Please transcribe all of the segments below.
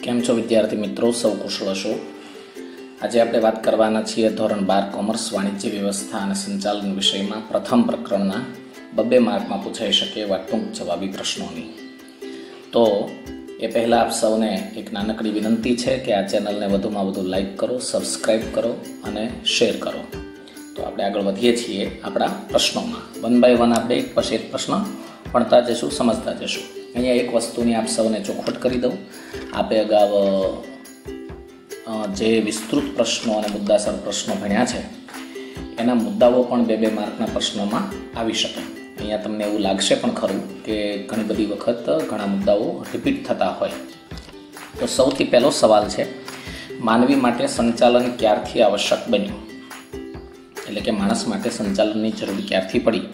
કેમ છો વિદ્યાર્થી મિત્રો? સૌ કુશળ હશો? આજે આપણે વાત કરવાના છીએ ધોરણ 12 કોમર્સ વાણિજ્ય વ્યવસ્થા અને સંચાલન વિષયમાં પ્રથમ પ્રકરણના 2 માર્કમાં પૂછાઈ શકે એવા ટૂંક જવાબી પ્રશ્નોની. તો એ પહેલાં આપ સૌને એક નાનકડી વિનંતી છે કે આ ચેનલને વધુમાં વધુ લાઈક કરો, સબસ્ક્રાઈબ કરો અને શેર કરો. તો આપણે આગળ વધીએ છીએ આપણા પ્રશ્નોમાં. 1 બાય 1 આપણે એક પછી એક પ્રશ્ન ભણતા જશું, સમજતા જશું. અહીંયા એક વસ્તુની આપ સૌને ચોખવટ કરી દઉં. આપે અગાઉ જે વિસ્તૃત પ્રશ્નો અને મુદ્દાસર પ્રશ્નો ભણ્યા છે એના મુદ્દાઓ પણ 2 માર્કના પ્રશ્નોમાં આવી શકે. અહીંયા તમને એવું લાગશે પણ ખરું કે ઘણી બધી વખત ઘણા મુદ્દાઓ રિપીટ થતા હોય. તો સૌથી પહેલો સવાલ છે, માનવી માટે સંચાલન ક્યારથી આવશ્યક બન્યું? એટલે કે માણસ માટે સંચાલનની જરૂર ક્યારથી પડી?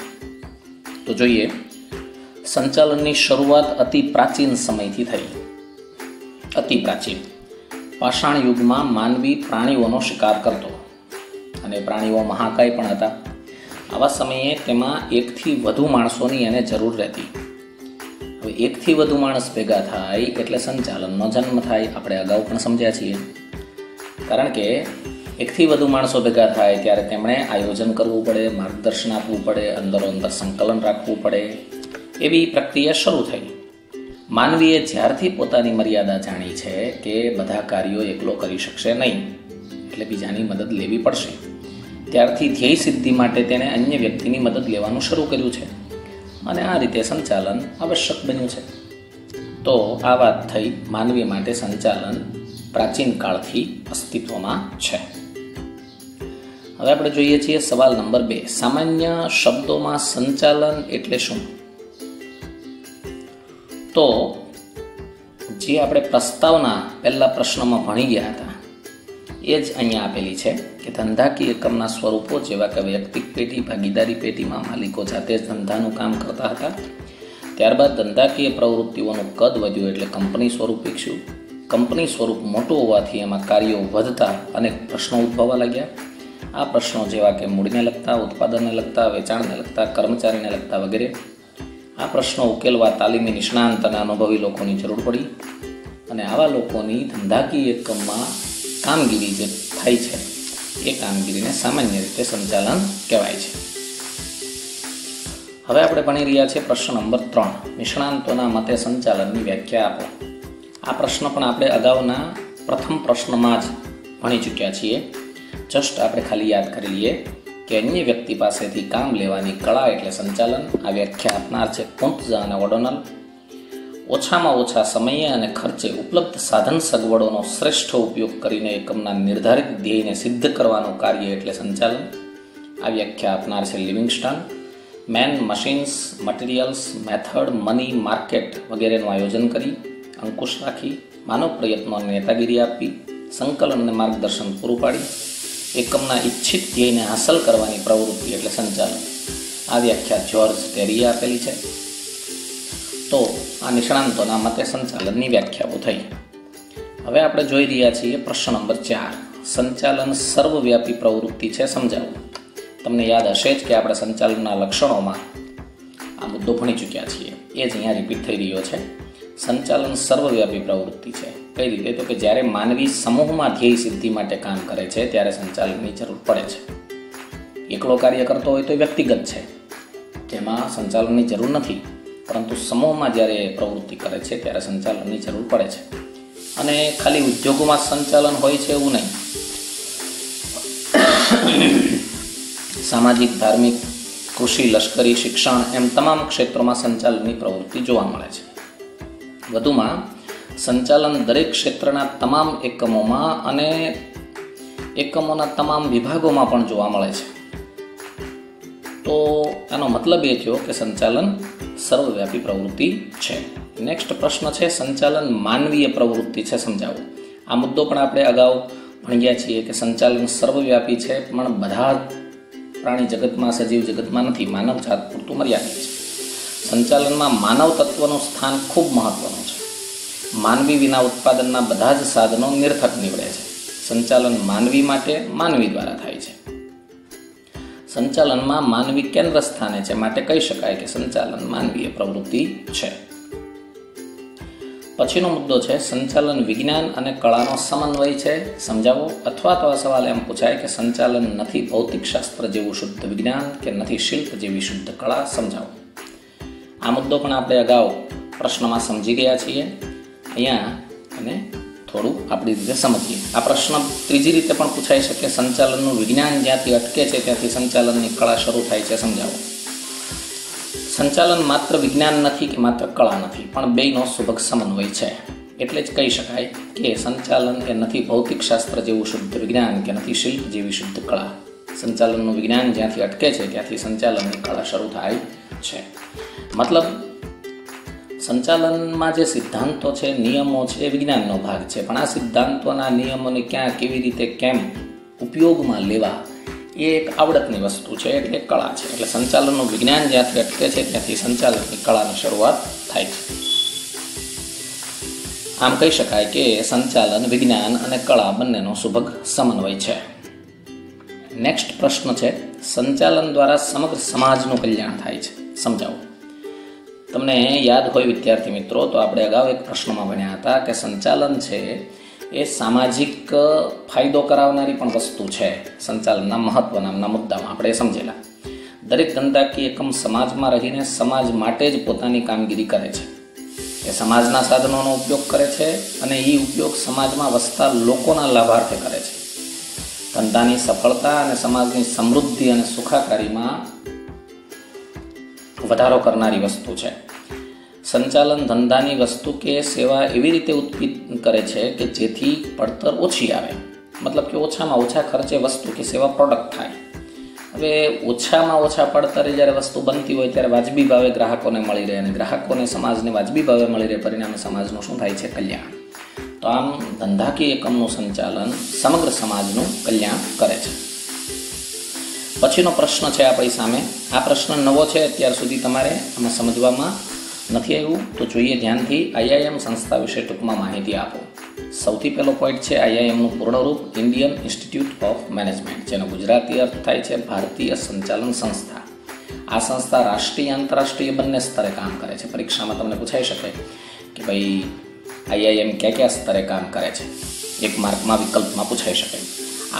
તો જોઈએ, સંચાલનની શરૂઆત અતિ પ્રાચીન સમયથી થઈ. અતિ પ્રાચીન પાષાણ યુગમાં માનવી પ્રાણીઓનો શિકાર કરતો અને પ્રાણીઓ મહાકાય પણ હતા. આવા સમયે તેમાં એકથી વધુ માણસોની એને જરૂર રહેતી. હવે એકથી વધુ માણસ ભેગા થાય એટલે સંચાલનનો જન્મ થાય. આપણે અગાઉ પણ સમજ્યા છીએ. કારણ કે એકથી વધુ માણસો ભેગા થાય ત્યારે તેમણે આયોજન કરવું પડે, માર્ગદર્શન આપવું પડે, અંદરોઅંદર સંકલન રાખવું પડે. એવી પ્રક્રિયા શરૂ થઈ. માનવીએ જ્યારથી પોતાની મર્યાદા જાણી છે કે બધા કાર્યો એકલો કરી શકશે નહીં, એટલે બીજાની મદદ લેવી પડશે, ત્યારથી ધ્યેય સિદ્ધિ માટે તેણે અન્ય વ્યક્તિની મદદ લેવાનું શરૂ કર્યું છે અને આ રીતે સંચાલન આવશ્યક બન્યું છે. તો આ વાત થઈ માનવી માટે સંચાલન પ્રાચીન કાળથી અસ્તિત્વમાં છે. હવે આપણે જોઈએ છીએ સવાલ નંબર 2. સામાન્ય શબ્દોમાં સંચાલન એટલે શું? તો જે આપણે પ્રસ્તાવના પહેલા પ્રશ્નમાં ભણી ગયા હતા એ જ અહીંયા આપેલી છે કે ધંધાકીય એકમના સ્વરૂપો જેવા કે વૈયક્તિક પેઢી, ભાગીદારી પેઢીમાં માલિકો જાતે જ ધંધાનું કામ કરતા હતા. ત્યારબાદ ધંધાકીય પ્રવૃત્તિઓનું કદ વધ્યું એટલે કંપની સ્વરૂપ વિકસ્યું. કંપની સ્વરૂપ મોટું હોવાથી એમાં કાર્યો વધતા અનેક પ્રશ્નો ઉદ્ભવવા લાગ્યા. આ પ્રશ્નો જેવા કે મૂડીને લગતા, ઉત્પાદનને લગતા, વેચાણને લગતા, કર્મચારીને લગતા વગેરે. આ પ્રશ્નો ઉકેલવા તાલીમી, નિષ્ણાંત અને અનુભવી લોકોની જરૂર પડી અને આવા લોકોની ધંધાકીય એકમમાં કામગીરી જે થાય છે એ કામગીરીને સામાન્ય રીતે સંચાલન કહેવાય છે. હવે આપણે ભણી રહ્યા છીએ પ્રશ્ન નંબર 3. નિષ્ણાંતોના મતે સંચાલનની વ્યાખ્યા આપો. આ પ્રશ્ન પણ આપણે અગાઉના પ્રથમ પ્રશ્નમાં જ ભણી ચૂક્યા છીએ. જસ્ટ આપણે ખાલી યાદ કરી લઈએ કે અન્ય વ્યક્તિ પાસેથી કામ લેવાની કળા એટલે સંચાલન. આ વ્યાખ્યા આપનાર છે કુંત્ઝ અને ઓડોનલ. ઓછામાં ઓછા સમયે અને ખર્ચે ઉપલબ્ધ સાધન સગવડોનો શ્રેષ્ઠ ઉપયોગ કરીને એકમના નિર્ધારિત ધ્યેયને સિદ્ધ કરવાનું કાર્ય એટલે સંચાલન. આ વ્યાખ્યા આપનાર છે Livingston. Man, machines, materials, method, money, market વગેરેનું આયોજન કરી, અંકુશ રાખી, માનવ પ્રયત્નોને નેતાગીરી આપી, સંકલન અને માર્ગદર્શન પૂરું પાડી એકમના ઈચ્છિત ધ્યેયને હાંસલ કરવાની પ્રવૃત્તિ એટલે સંચાલન. આ વ્યાખ્યા જ્યોર્જ ટેરીએ આપેલી છે. તો આ નિષ્ણાંતોના મતે સંચાલનની વ્યાખ્યાઓ થઈ. હવે આપણે જોઈ રહ્યા છીએ પ્રશ્ન નંબર 4. સંચાલન સર્વવ્યાપી પ્રવૃત્તિ છે, સમજાવો. તમને યાદ હશે જ કે આપણે સંચાલનના લક્ષણોમાં આ મુદ્દો ભણી ચૂક્યા છીએ. એ જ અહીંયા રિપીટ થઈ રહ્યો છે. સંચાલન સર્વવ્યાપી પ્રવૃત્તિ છે. કઈ રીતે? તો કે જ્યારે માનવી સમૂહમાં ધ્યેય સિદ્ધિ માટે કામ કરે છે ત્યારે સંચાલનની જરૂર પડે છે. એકલો કાર્ય કરતો હોય તો વ્યક્તિગત છે, જેમાં સંચાલનની જરૂર નથી. પરંતુ સમૂહમાં જ્યારે પ્રવૃત્તિ કરે છે ત્યારે સંચાલનની જરૂર પડે છે. અને ખાલી ઉદ્યોગોમાં સંચાલન હોય છે એવું નહીં. સામાજિક, ધાર્મિક, કૃષિ, લશ્કરી, શિક્ષણ એમ તમામ ક્ષેત્રોમાં સંચાલનની પ્રવૃત્તિ જોવા મળે છે. વધુમાં સંચાલન દરેક ક્ષેત્રના તમામ એકમોમાં અને એકમોના તમામ વિભાગોમાં પણ જોવા મળે છે. તો આનો મતલબ એ થયો કે સંચાલન સર્વવ્યાપી પ્રવૃત્તિ છે. નેક્સ્ટ પ્રશ્ન છે, સંચાલન માનવીય પ્રવૃત્તિ છે, સમજાવો. આ મુદ્દો પણ આપણે અગાઉ ભણી ગયા છીએ કે સંચાલન સર્વવ્યાપી છે, પણ બધા પ્રાણી જગતમાં, સજીવ જગતમાં નથી. માનવ જાત પૂરતું મર્યાદિત છે. સંચાલનમાં માનવ તત્વનું સ્થાન ખૂબ મહત્વનું છે. માનવી વિના ઉત્પાદનના બધા જ સાધનો નિરર્થક નીવડે છે. સંચાલન માનવી માટે માનવી દ્વારા થાય છે. સંચાલનમાં માનવી કેન્દ્ર સ્થાને છે, માટે કહી શકાય કે સંચાલન માનવીય પ્રવૃત્તિ છે. પછીનો મુદ્દો છે સંચાલન વિજ્ઞાન અને કળાનો સમન્વય છે, સમજાવો. અથવા તો આ સવાલ એમ પૂછાય કે સંચાલન નથી ભૌતિકશાસ્ત્ર જેવું શુદ્ધ વિજ્ઞાન કે નથી શિલ્પ જેવી શુદ્ધ કળા, સમજાવો. આ મુદ્દો પણ આપણે અગાઉ પ્રશ્નમાં સમજી ગયા છીએ. અહીંયા અને થોડું આપણી રીતે સમજીએ. આ પ્રશ્ન ત્રીજી રીતે પણ પૂછાઈ શકે, સંચાલનનું વિજ્ઞાન જ્યાંથી અટકે છે ત્યાંથી સંચાલનની કળા શરૂ થાય છે, સમજાવો. સંચાલન માત્ર વિજ્ઞાન નથી કે માત્ર કળા નથી, પણ બેયનો સુભગ સમન્વય છે. એટલે જ કહી શકાય કે સંચાલન એ નથી ભૌતિકશાસ્ત્ર જેવું શુદ્ધ વિજ્ઞાન કે નથી શિલ્પ જેવી શુદ્ધ કળા. સંચાલનનું વિજ્ઞાન જ્યાંથી અટકે છે ત્યાંથી સંચાલનની કળા શરૂ થાય છે. મતલબ સંચાલનમાં જે સિદ્ધાંતો છે, નિયમો છે, એ વિજ્ઞાનનો ભાગ છે, પણ આ સિદ્ધાંતોના નિયમોને ક્યાં, કેવી રીતે, કેમ ઉપયોગમાં લેવા એ એક આવડતની વસ્તુ છે, એટલે કળા છે. એટલે સંચાલનનું વિજ્ઞાન જ્યાંથી અટકે છે ત્યાંથી સંચાલનની કળાની શરૂઆત થાય છે. આમ કહી શકાય કે સંચાલન વિજ્ઞાન અને કળા બંનેનો સુભગ સમન્વય છે. નેક્સ્ટ પ્રશ્ન છે, સંચાલન દ્વારા સમગ્ર સમાજનું કલ્યાણ થાય છે, સમજાવો. તમને યાદ હોય વિદ્યાર્થી મિત્રો, તો આપણે અગાઉ એક પ્રશ્નમાં ભણ્યા હતા કે સંચાલન છે એ સામાજિક ફાયદો કરાવનારી પણ વસ્તુ છે. સંચાલનના મહત્વના મુદ્દામાં આપણે સમજેલા. દરેક ધંધાકીય એકમ સમાજમાં રહીને સમાજ માટે જ પોતાની કામગીરી કરે છે. એ સમાજના સાધનોનો ઉપયોગ કરે છે અને એ ઉપયોગ સમાજમાં વસતા લોકોના લાભાર્થે કરે છે. ધંધાની સફળતા અને સમાજની સમૃદ્ધિ અને સુખાકારીમાં વધારો કરનારી વસ્તુ છે. સંચાલન ધંધાની વસ્તુ કે સેવા એવી રીતે ઉત્પન્ન કરે છે કે જેથી પડતર ઓછી આવે. મતલબ કે ઓછામાં ઓછા ખર્ચે વસ્તુ કે સેવા પ્રોડક્ટ થાય. હવે ઓછામાં ઓછા પડતરે જ્યારે વસ્તુ બનતી હોય ત્યારે વાજબી ભાવે ગ્રાહકોને મળી રહે અને ગ્રાહકોને સમાજને વાજબી ભાવે મળી રહે, પરિણામે સમાજનું શું થાય છે? કલ્યાણ. તો આમ ધંધાકીય એકમનું સંચાલન સમગ્ર સમાજનું કલ્યાણ કરે છે. પછીનો પ્રશ્ન છે આપણી સામે. આ પ્રશ્ન નવો છે, અત્યાર સુધી તમારે આમાં સમજવામાં નથી આવ્યું તો જોઈએ ધ્યાનથી. IIM સંસ્થા વિશે ટૂંકમાં માહિતી આપો. સૌથી પહેલો પોઈન્ટ છે IIMનું પૂર્ણ રૂપ ઇન્ડિયન ઇન્સ્ટિટ્યૂટ ઓફ મેનેજમેન્ટ, જેનો ગુજરાતી અર્થ થાય છે ભારતીય સંચાલન સંસ્થા. આ સંસ્થા રાષ્ટ્રીય આંતરરાષ્ટ્રીય બંને સ્તરે કામ કરે છે. પરીક્ષામાં તમને પૂછાઈ શકે કે ભાઈ IIM કયા સ્તરે કામ કરે છે, એક માર્કમાં વિકલ્પમાં પૂછાઈ શકે.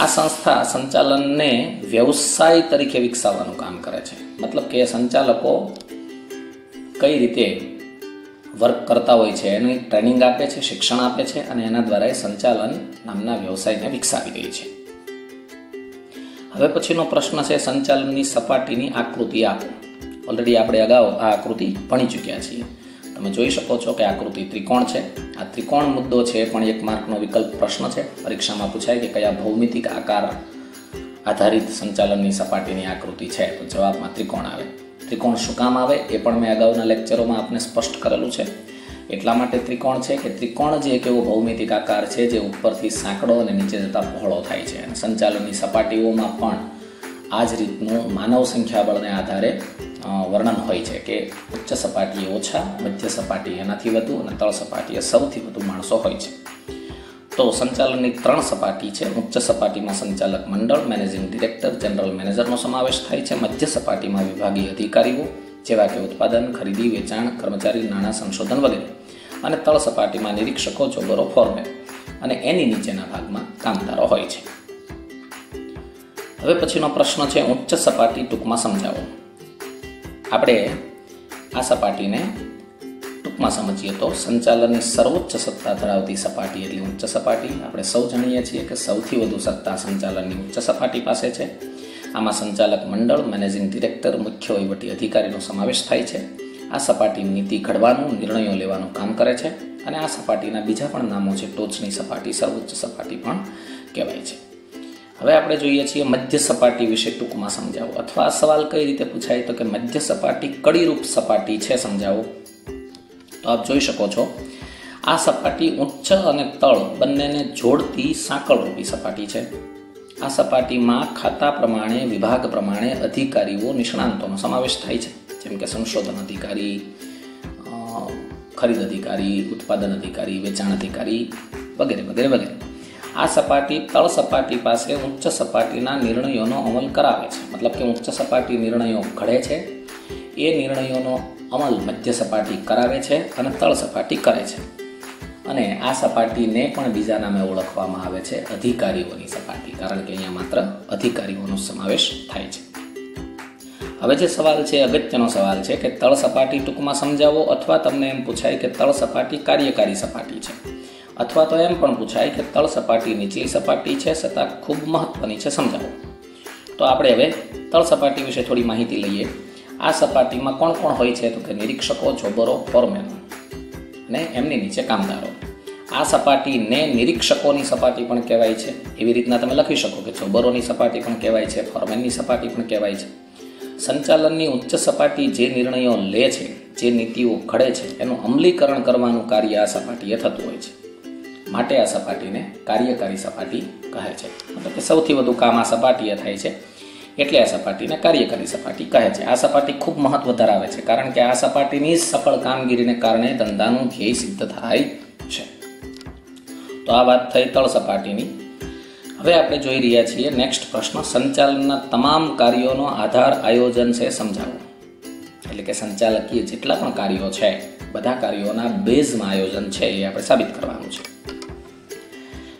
આ સંસ્થા સંચાલનને વ્યવસાય તરીકે વિકસાવવાનું કામ કરે છે. મતલબ કે સંચાલકો કઈ રીતે વર્ક કરતા હોય છે એની ટ્રેનિંગ આપે છે, શિક્ષણ આપે છે અને એના દ્વારા એ સંચાલન નામના વ્યવસાયને વિકસાવી રહી છે. હવે પછીનો પ્રશ્ન છે સંચાલનની સપાટીની આકૃતિ આપો. ઓલરેડી આપણે અગાઉ આ આકૃતિ ભણી ચૂક્યા છીએ. તમે જોઈ શકો છો કે આકૃતિ ત્રિકોણ છે. આ ત્રિકોણ મુદ્દો છે પણ એક માર્કનો વિકલ્પ પ્રશ્ન છે. પરીક્ષામાં પૂછાય કે કયા ભૌમિતિક આકાર આધારિત સંચાલનની સપાટીની આકૃતિ છે, તો જવાબમાં ત્રિકોણ આવે. ત્રિકોણ શું કામ આવે એ પણ મેં અગાઉના લેક્ચરોમાં આપને સ્પષ્ટ કરેલું છે. એટલા માટે ત્રિકોણ છે કે ત્રિકોણ જે એક એવો ભૌમિતિક આકાર છે જે ઉપરથી સાંકડો અને નીચે જતા પહોળો થાય છે. અને સંચાલનની સપાટીઓમાં પણ આ જ રીતનું માનવ સંખ્યાબળને આધારે વર્ણન હોય છે કે ઉચ્ચ સપાટીએ ઓછા, મધ્ય સપાટી એનાથી વધુ અને તળ સપાટીએ સૌથી વધુ માણસો હોય છે. તો સંચાલનની 3 સપાટી છે. ઉચ્ચ સપાટીમાં સંચાલક મંડળ, મેનેજિંગ ડિરેક્ટર, જનરલ મેનેજરનો સમાવેશ થાય છે. મધ્ય સપાટીમાં વિભાગીય અધિકારીઓ જેવા કે ઉત્પાદન, ખરીદી, વેચાણ, કર્મચારી, નાણાં, સંશોધન વગેરે. અને તળ સપાટીમાં નિરીક્ષકો, જોગરો, ફોરમેન અને એની નીચેના ભાગમાં કામદારો હોય છે. હવે પછીનો પ્રશ્ન છે ઉચ્ચ સપાટી ટૂંકમાં સમજાવો. આપણે આ સપાટીને ટૂંકમાં સમજીએ તો સંચાલનની સર્વોચ્ચ સત્તા ધરાવતી સપાટી એટલે ઉચ્ચ સપાટી. આપણે સૌ જાણીએ છીએ કે સૌથી વધુ સત્તા સંચાલનની ઉચ્ચ સપાટી પાસે છે. આમાં સંચાલક મંડળ, મેનેજિંગ ડિરેક્ટર, મુખ્ય વહીવટી અધિકારીનો સમાવેશ થાય છે. આ સપાટી નીતિ ઘડવાનું, નિર્ણયો લેવાનું કામ કરે છે. અને આ સપાટીના બીજા પણ નામો છે. ટોચની સપાટી, સર્વોચ્ચ સપાટી પણ કહેવાય છે. હવે આપણે જોઈએ છીએ મધ્ય સપાટી વિશે ટૂંકમાં સમજાવો. અથવા આ સવાલ કઈ રીતે પૂછાય તો કે મધ્ય સપાટી કડીરૂપ સપાટી છે, સમજાવો. તો આપ જોઈ શકો છો આ સપાટી ઉચ્ચ અને તળ બંનેને જોડતી સાંકળરૂપી સપાટી છે. આ સપાટીમાં ખાતા પ્રમાણે, વિભાગ પ્રમાણે અધિકારીઓ, નિષ્ણાંતોનો સમાવેશ થાય છે. જેમ કે સંશોધન અધિકારી, ખરીદ અધિકારી, ઉત્પાદન અધિકારી, વેચાણ અધિકારી વગેરે વગેરે વગેરે. આ સપાટી તળ સપાટી પાસે ઉચ્ચ સપાટીના નિર્ણયોનો અમલ કરાવે છે. મતલબ કે ઉચ્ચ સપાટી નિર્ણયો ઘડે છે, એ નિર્ણયોનો અમલ મધ્ય સપાટી કરાવે છે અને તળ સપાટી કરે છે. અને આ સપાટીને પણ બીજા નામે ઓળખવામાં આવે છે અધિકારીઓની સપાટી, કારણ કે અહીંયા માત્ર અધિકારીઓનો સમાવેશ થાય છે. હવે જે સવાલ છે અગત્યનો સવાલ છે કે તળ સપાટી ટૂંકમાં સમજાવો, અથવા તમને એમ પૂછાય કે તળ સપાટી કાર્યકારી સપાટી છે, અથવા તો એમ પણ પૂછાય કે તળ સપાટી નીચલી સપાટી છે છતાં ખૂબ મહત્વની છે, સમજાવો. તો આપણે હવે તળ સપાટી વિશે થોડી માહિતી લઈએ. આ સપાટીમાં કોણ કોણ હોય છે? તો કે નિરીક્ષકો, જોબરો, ફોરમેનો અને એમની નીચે કામદારો. આ સપાટીને નિરીક્ષકોની સપાટી પણ કહેવાય છે. એવી રીતના તમે લખી શકો કે જોબરોની સપાટી પણ કહેવાય છે, ફોરમેનની સપાટી પણ કહેવાય છે. સંચાલનની ઉચ્ચ સપાટી જે નિર્ણયો લે છે, જે નીતિઓ ઘડે છે, એનું અમલીકરણ કરવાનું કાર્ય આ સપાટીએ થતું હોય છે. માટે આ સપાટીને કાર્યકારી સપાટી કહે છે. મતલબ કે સૌથી વધુ કામ આ સપાટીએ થાય છે, એટલે આ સપાટીને કાર્યકારી સપાટી કહે છે. આ સપાટી ખૂબ મહત્વ ધરાવે છે, કારણ કે આ સપાટીની સફળ કામગીરીને કારણે ધંધાનું ધ્યેય સિદ્ધ થાય છે. તો આ વાત થઈ તળ સપાટીની. હવે આપણે જોઈ રહ્યા છીએ નેક્સ્ટ પ્રશ્ન, સંચાલનના તમામ કાર્યોનો આધાર આયોજન છે, સમજાવો. એટલે કે સંચાલકીય જેટલા પણ કાર્યો છે, બધા કાર્યોના બેઝમાં આયોજન છે એ આપણે સાબિત કરવાનું છે.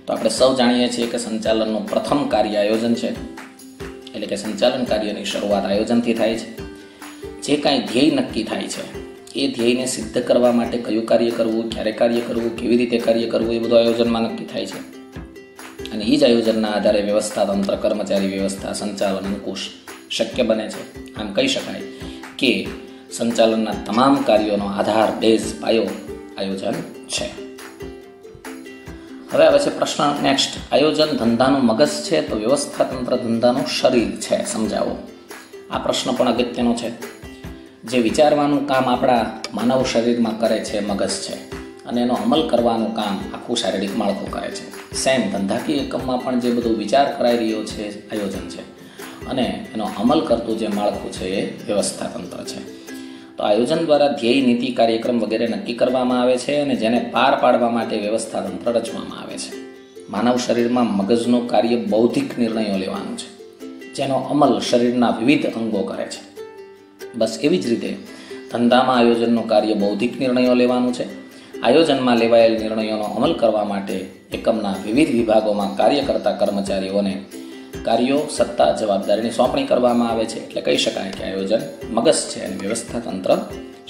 તો આપણે સૌ જાણીએ છીએ કે સંચાલનનું પ્રથમ કાર્ય આયોજન છે. એટલે કે સંચાલન કાર્યની શરૂઆત આયોજનથી થાય છે. જે કાંઈ ધ્યેય નક્કી થાય છે, એ ધ્યેયને સિદ્ધ કરવા માટે કયું કાર્ય કરવું, ક્યારે કાર્ય કરવું, કેવી રીતે કાર્ય કરવું, એ બધું આયોજનમાં નક્કી થાય છે. અને એ જ આયોજનના આધારે વ્યવસ્થા તંત્ર, કર્મચારી વ્યવસ્થા, સંચાલન, અંકુશ શક્ય બને છે. આમ કહી શકાય કે સંચાલનના તમામ કાર્યોનો આધાર, બેઝ, પાયો આયોજન છે. હવે આવે છે પ્રશ્ન નેક્સ્ટ, આયોજન ધંધાનું મગજ છે તો વ્યવસ્થા તંત્ર ધંધાનું શરીર છે, સમજાવો. આ પ્રશ્ન પણ અગત્યનો છે. જે વિચારવાનું કામ આપણા માનવ શરીરમાં કરે છે મગજ છે, અને એનો અમલ કરવાનું કામ આખું શારીરિક માળખું કરે છે. સેમ ધંધાકીય એકમમાં પણ જે બધું વિચાર કરાઈ રહ્યો છે આયોજન છે, અને એનો અમલ કરતું જે માળખું છે એ વ્યવસ્થા તંત્ર છે. તો આયોજન દ્વારા ધ્યેય, નીતિ, કાર્યક્રમ વગેરે નક્કી કરવામાં આવે છે, અને જેને પાર પાડવા માટે વ્યવસ્થા તંત્ર રચવામાં આવે છે. માનવ શરીરમાં મગજનું કાર્ય બૌદ્ધિક નિર્ણયો લેવાનું છે, જેનો અમલ શરીરના વિવિધ અંગો કરે છે. બસ એવી જ રીતે ધંધામાં આયોજનનું કાર્ય બૌદ્ધિક નિર્ણયો લેવાનું છે. આયોજનમાં લેવાયેલ નિર્ણયોનો અમલ કરવા માટે એકમના વિવિધ વિભાગોમાં કાર્ય કરતા કર્મચારીઓને કાર્યો, સત્તા, જવાબદારીની સોંપણી કરવામાં આવે છે. એટલે કહી શકાય કે આયોજન મગજ છે અને વ્યવસ્થા તંત્ર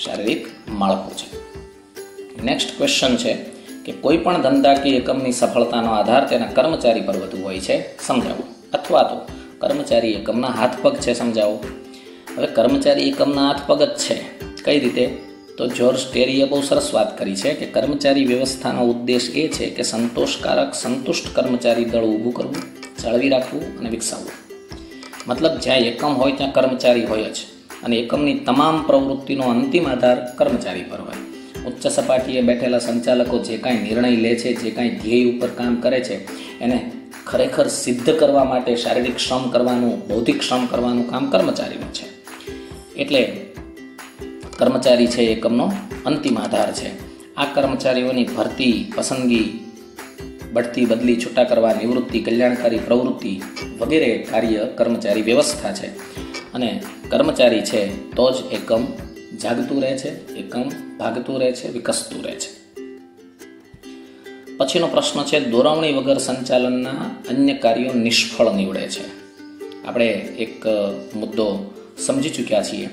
શારીરિક માળખું છે. નેક્સ્ટ ક્વેશ્ચન છે કે કોઈ પણ ધંધાકીય એકમની સફળતાનો આધાર તેના કર્મચારી પર વધુ હોય છે, સમજાવો. અથવા તો કર્મચારી એકમના હાથ પગ છે, સમજાવો. હવે કર્મચારી એકમના હાથ પગ જ છે. કઈ રીતે? તો જ્યોર્જ ટેરીએ બહુ સરસ વાત કરી છે કે કર્મચારી વ્યવસ્થાનો ઉદ્દેશ એ છે કે સંતોષકારક, સંતુષ્ટ કર્મચારી દળ ઊભું કરવું, જાળવી રાખવું અને વિકસાવવું. મતલબ જ્યાં એકમ હોય ત્યાં કર્મચારી હોય જ, અને એકમની તમામ પ્રવૃત્તિનો અંતિમ આધાર કર્મચારી પર હોય. ઉચ્ચ સપાટીએ બેઠેલા સંચાલકો જે કાંઈ નિર્ણય લે છે, જે કાંઈ ધ્યેય ઉપર કામ કરે છે, એને ખરેખર સિદ્ધ કરવા માટે શારીરિક શ્રમ કરવાનું, બૌદ્ધિક શ્રમ કરવાનું કામ કર્મચારીનું છે. એટલે કર્મચારી છે એકમનો અંતિમ આધાર છે. આ કર્મચારીઓની ભરતી, પસંદગી, બઢતી, બદલી, છૂટા કરવા, નિવૃત્તિ, કલ્યાણકારી પ્રવૃત્તિ વગેરે કાર્ય કર્મચારી વ્યવસ્થા છે. અને કર્મચારી છે તો જ એકમ જાગતું રહે છે, એકમ ભાગતું રહે છે, વિકસતું રહે છે. પછીનો પ્રશ્ન છે, દોરવણી વગર સંચાલનના અન્ય કાર્યો નિષ્ફળ નીવડે છે. આપણે એક મુદ્દો સમજી ચૂક્યા છીએ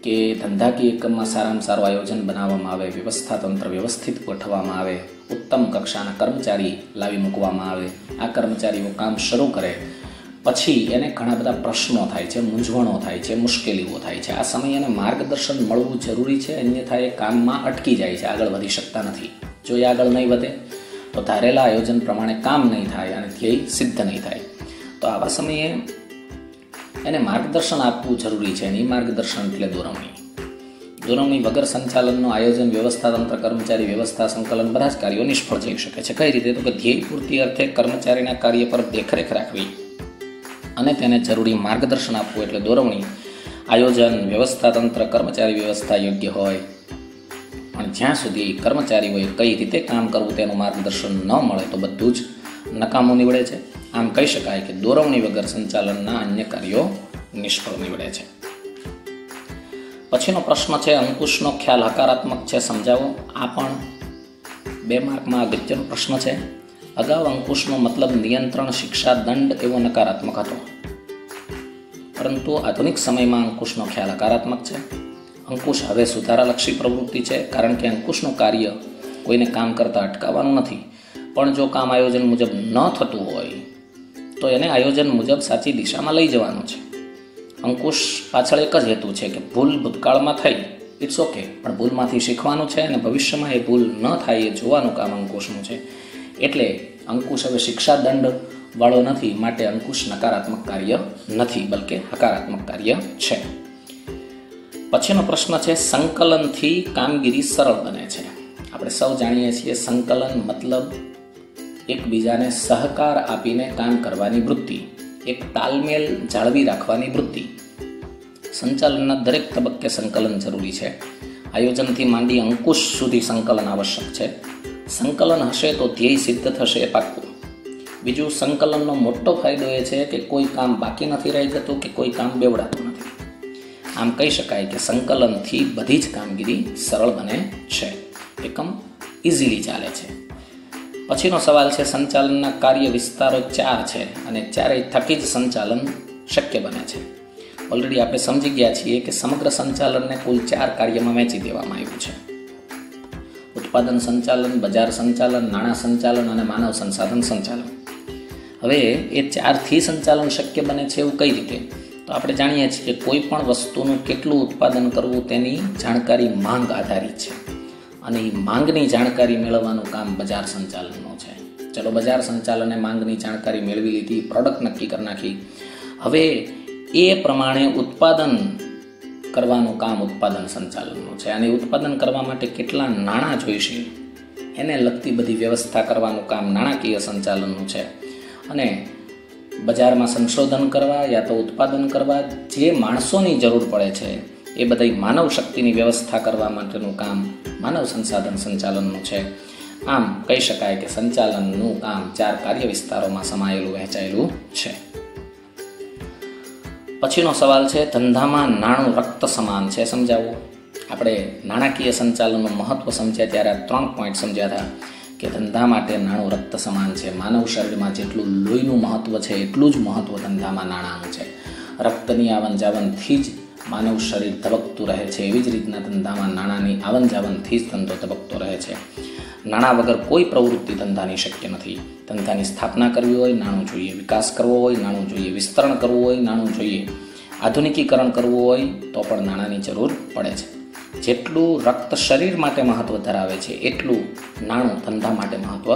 કે ધંધાકીય એકમમાં સારામાં સારું આયોજન બનાવવામાં આવે, વ્યવસ્થા તંત્ર વ્યવસ્થિત ગોઠવવામાં આવે, ઉત્તમ કક્ષાના કર્મચારી લાવી મૂકવામાં આવે. આ કર્મચારીઓ કામ શરૂ કરે પછી એને ઘણા બધા પ્રશ્નો થાય છે, મૂંઝવણો થાય છે, મુશ્કેલીઓ થાય છે. આ સમયે એને માર્ગદર્શન મળવું જરૂરી છે, અન્યથા એ કામમાં અટકી જાય છે, આગળ વધી શકતા નથી. જો એ આગળ નહીં વધે તો ધારેલા આયોજન પ્રમાણે કામ નહીં થાય અને ધ્યેય સિદ્ધ નહીં થાય. તો આવા સમયે એને માર્ગદર્શન આપવું જરૂરી છે. અને એ માર્ગદર્શન એટલે દોરવણી. દોરવણી વગર સંચાલનનું આયોજન, વ્યવસ્થા તંત્ર, કર્મચારી વ્યવસ્થા, સંકલન બધા જ કાર્યો નિષ્ફળ જઈ શકે છે. કઈ રીતે? તો કે ધ્યેય પૂર્તિ અર્થે કર્મચારીના કાર્ય પર દેખરેખ રાખવી અને તેને જરૂરી માર્ગદર્શન આપવું એટલે દોરવણી. આયોજન, વ્યવસ્થા તંત્ર, કર્મચારી વ્યવસ્થા યોગ્ય હોય, પણ જ્યાં સુધી કર્મચારીઓએ કઈ રીતે કામ કરવું તેનું માર્ગદર્શન ન મળે તો બધું જ નકામું નીવડે છે. આમ કહી શકાય કે દોરવણી વગર સંચાલનના અન્ય કાર્યો નિષ્ફળ નીવડે છે. પછીનો પ્રશ્ન છે, અંકુશનો ખ્યાલ હકારાત્મક છે, સમજાવો. આ પણ 2 માર્કમાં અગત્યનો પ્રશ્ન છે. અગાઉ અંકુશનો મતલબ નિયંત્રણ, શિક્ષા, દંડ એવો નકારાત્મક હતો, પરંતુ આધુનિક સમયમાં અંકુશનો ખ્યાલ હકારાત્મક છે. અંકુશ હવે સુધારાલક્ષી પ્રવૃત્તિ છે, કારણ કે અંકુશનું કાર્ય કોઈને કામ કરતા અટકાવવાનું નથી, પણ જો કામ આયોજન મુજબ ન થતું હોય તો એને આયોજન મુજબ સાચી દિશામાં લઈ જવાનું છે. અંકુશ પાછળ એક જ હેતુ છે કે ભૂલ ભૂતકાળમાં થઈ, ઇટ્સ ઓકે, પણ ભૂલમાંથી શીખવાનું છે અને ભવિષ્યમાં એ ભૂલ ન થાય એ જોવાનું કામ અંકુશનું છે. એટલે અંકુશ હવે શિક્ષા દંડ વાળો નથી, માટે અંકુશ નકારાત્મક કાર્ય નથી, બલકે હકારાત્મક કાર્ય છે. પછીનો પ્રશ્ન છે, સંકલનથી કામગીરી સરળ બને છે. આપણે સૌ જાણીએ છીએ સંકલન મતલબ એકબીજાને સહકાર આપીને કામ કરવાની વૃત્તિ, એક તાલમેલ જાળવી રાખવાની વૃત્તિ. સંચાલનના દરેક તબક્કે સંકલન જરૂરી છે. આયોજનથી માંડી અંકુશ સુધી સંકલન આવશ્યક છે. સંકલન હશે તો ધ્યેય સિદ્ધ થશે એ પાક્કું. બીજું, સંકલનનો મોટો ફાયદો એ છે કે કોઈ કામ બાકી નથી રહી જતું કે કોઈ કામ બેવડાતું નથી. આમ કહી શકાય કે સંકલનથી બધી જ કામગીરી સરળ બને છે, એકમ ઇઝીલી ચાલે છે. પછીનો સવાલ છે, સંચાલનના કાર્ય વિસ્તારો 4 છે અને ચારેય થકી જ સંચાલન શક્ય બને છે. ઓલરેડી આપણે સમજી ગયા છીએ કે સમગ્ર સંચાલનને કુલ 4 કાર્યમાં વહેંચી દેવામાં આવ્યું છે: ઉત્પાદન સંચાલન, બજાર સંચાલન, નાણાં સંચાલન અને માનવ સંસાધન સંચાલન. હવે એ 4થી સંચાલન શક્ય બને છે એવું કઈ રીતે? તો આપણે જાણીએ છીએ કે કોઈ પણ વસ્તુનું કેટલું ઉત્પાદન કરવું તેની જાણકારી માંગ આધારિત છે, અને એ માંગની જાણકારી મેળવવાનું કામ બજાર સંચાલનનું છે. ચલો, બજાર સંચાલને માંગની જાણકારી મેળવી લીધી, પ્રોડક્ટ નક્કી કરી નાખી. હવે એ પ્રમાણે ઉત્પાદન કરવાનું કામ ઉત્પાદન સંચાલનનું છે, અને ઉત્પાદન કરવા માટે કેટલા નાણાં જોઈશે એને લગતી બધી વ્યવસ્થા કરવાનું કામ નાણાકીય સંચાલનનું છે. અને બજારમાં સંશોધન કરવા યા તો ઉત્પાદન કરવા જે માણસોની જરૂર પડે છે એ બધી માનવ શક્તિની વ્યવસ્થા કરવા માટેનું કામ માનવ સંસાધન સંચાલનનું છે. આમ કહી શકાય કે સંચાલનનું કામ 4 કાર્ય વિસ્તારોમાં સમાયેલું વહેંચાયેલું છે. પછીનો સવાલ છે, ધંધામાં નાણું રક્ત સમાન છે, સમજાવો. આપણે નાણાકીય સંચાલનનું મહત્વ સમજ્યા ત્યારે 3 પોઈન્ટ સમજ્યા હતા કે ધંધા માટે નાણું રક્ત સમાન છે. માનવ શરીરમાં જેટલું લોહીનું મહત્વ છે એટલું જ મહત્વ ધંધામાં નાણાંનું છે. રક્તની આવન જાવનથી જ માનવ શરીર ધબકતું રહે છે, એવી જ રીતના ધંધામાં નાણાંની આવન જાવનથી જ ધંધો ધબકતો રહે છે. નાણાં વગર કોઈ પ્રવૃત્તિ ધંધાની શક્ય નથી. ધંધાની સ્થાપના કરવી હોય નાણું જોઈએ, વિકાસ કરવો હોય નાણું જોઈએ, વિસ્તરણ કરવું હોય નાણું જોઈએ, આધુનિકીકરણ કરવું હોય તો પણ નાણાંની જરૂર પડે છે. જેટલું રક્ત શરીર માટે મહત્વ ધરાવે છે એટલું નાણું ધંધા માટે મહત્વ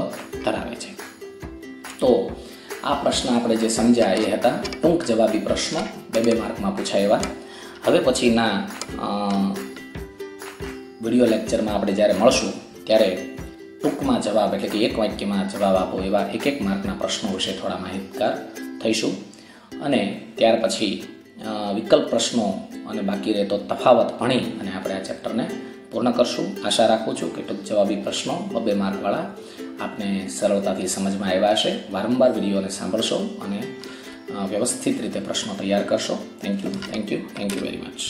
ધરાવે છે. તો આ પ્રશ્ન આપણે જે સમજ્યા એ હતા ટૂંક જવાબી પ્રશ્ન, 2 માર્કમાં પૂછાય એવા. હવે પછીના વિડીયો લેક્ચરમાં આપણે જ્યારે મળશું ત્યારે ટૂંકમાં જવાબ, એટલે કે 1 વાક્યમાં જવાબ આપો એવા 1 માર્કના પ્રશ્નો વિશે થોડા માહિતગાર થઈશું. અને ત્યાર પછી વિકલ્પ પ્રશ્નો અને બાકી રહેતો તફાવત ભણી અને આપણે આ ચેપ્ટરને પૂર્ણ કરશું. આશા રાખું છું કે ટૂંક જવાબી પ્રશ્નો 2 માર્કવાળા આપને સરળતાથી સમજમાં આવ્યા હશે. વારંવાર વિડીયોને સાંભળશો અને વ્યવસ્થિત રીતે પ્રશ્નો તૈયાર કરશો. Thank you very much.